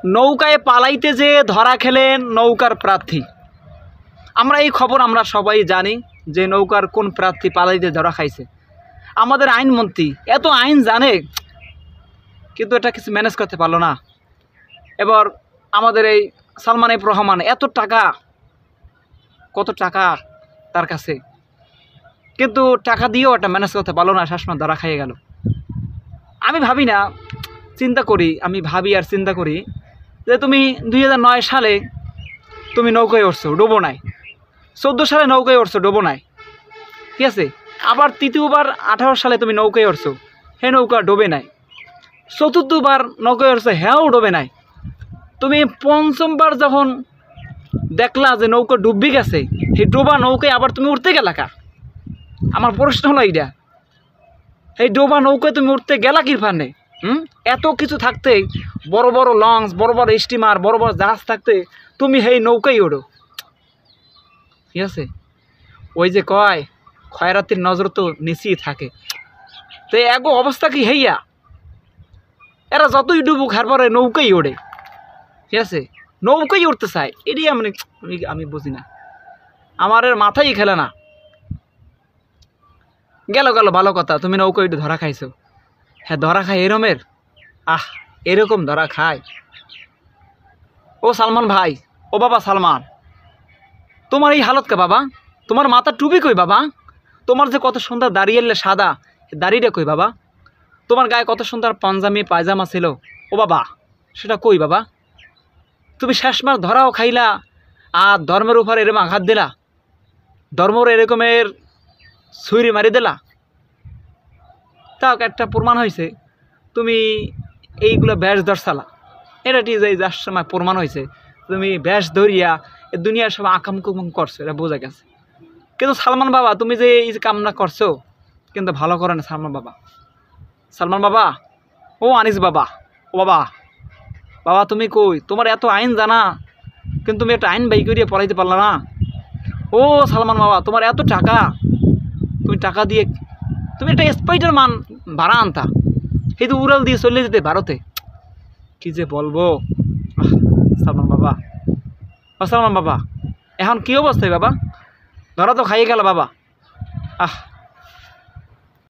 নৌকায় পালাইতে যে ধরা খেলেন নৌকার প্রার্থী। আমরা এই খবর আমরা সবাই জানি যে নৌকার কোন প্রার্থী পালাইতে ধরা খাইছে। আমাদের আইনমন্ত্রী এত আইন জানে, কিন্তু এটা কিছু ম্যানেজ করতে পারলো না। এবার আমাদের এই সালমান এফ রহমান এত টাকা, কত টাকা তার কাছে, কিন্তু টাকা দিয়েও এটা ম্যানেজ করতে পারলো না, শাসমা ধরা খাইয়ে গেল। আমি ভাবি না, আমি ভাবি আর চিন্তা করি যে তুমি 2009 সালে তুমি নৌকায় উঠছো, ডোবো নাই। 14 সালে নৌকায় উঠছো, ডোবো নাই, ঠিক আছে। আবার তৃতীয়বার 18 সালে তুমি নৌকায় উঠছো, হে নৌকা ডোবে নাই। চতুর্থবার নৌকায় উঠছো, হ্যাঁও ডোবে নাই। তুমি পঞ্চমবার যখন দেখলা যে নৌকা ডুববি গেছে, সেই ডোবা নৌকায় আবার তুমি উঠতে গেলা কা? আমার প্রশ্ন হলো এইটা, এই ডোবা নৌকায় তুমি উঠতে গেলা কি ফানে? এত কিছু থাকতে, বড় বড় লঞ্চ, বড় বড় স্টিমার, বড় বড় জাহাজ থাকতে তুমি এই নৌকায় ওঠো, ঠিক আছে। ওই যে কয় খয়রাতির নজর তো নিচেই থাকে, তো এক অবস্থা কি হইয়া এরা যতই ডুবুক হারবারে নৌকাই ওড়ে, ঠিক আছে। নৌকাই উঠতে চায়, এটি আমি বুঝি না, আমার এর মাথায় খেলে না। গেল ভালো কথা, তুমি নৌকায় ধরা খাইছো। হ্যাঁ, ধরা খায় এরমের, এরকম ধরা খায়। ও সালমান ভাই, ও বাবা সালমান, তোমার এই হালত কে বাবা? তোমার মাথা টুপি কই বাবা? তোমার যে কত সুন্দর দাঁড়িয়ে সাদা, দাড়িটা কই বাবা? তোমার গায়ে কত সুন্দর পাঞ্জামি পায়জামা ছিল, ও বাবা সেটা কই বাবা? তুমি শেষমাস ধরাও খাইলা আর ধর্মের উপর এরকম আঘাত দিলা, ধর্মের এরকমের ছুরি মারি দিলা। তাও একটা প্রমাণ হয়েছে তুমি এইগুলো ব্যাস ধরছালা, এটা ঠিক যার সময় প্রমাণ হয়েছে তুমি ব্যাস ধরিয়া এ দুনিয়ার সব আকামকুম করছো, এটা বোঝা গেছে। কিন্তু সালমান বাবা, তুমি যে এই যে কামনা করছো, কিন্তু ভালো করে না সালমান বাবা। ও আনিস বাবা, ও বাবা তুমি কই? তোমার এত আইন জানা, কিন্তু তুমি একটা আইন বাই করিয়ে পড়াইতে পারলা না। ও সালমান বাবা, তোমার এত টাকা, তুমি টাকা দিয়ে তুমি একটা স্পাইডার মান ভাড়া আনতা, এই তো উড়াল দিয়ে চলে যেতে ভারতে। কি যে বলবো সালমান বাবা, এখন কি অবস্থায় বাবা? ধরা তো খাইয়ে গেল বাবা।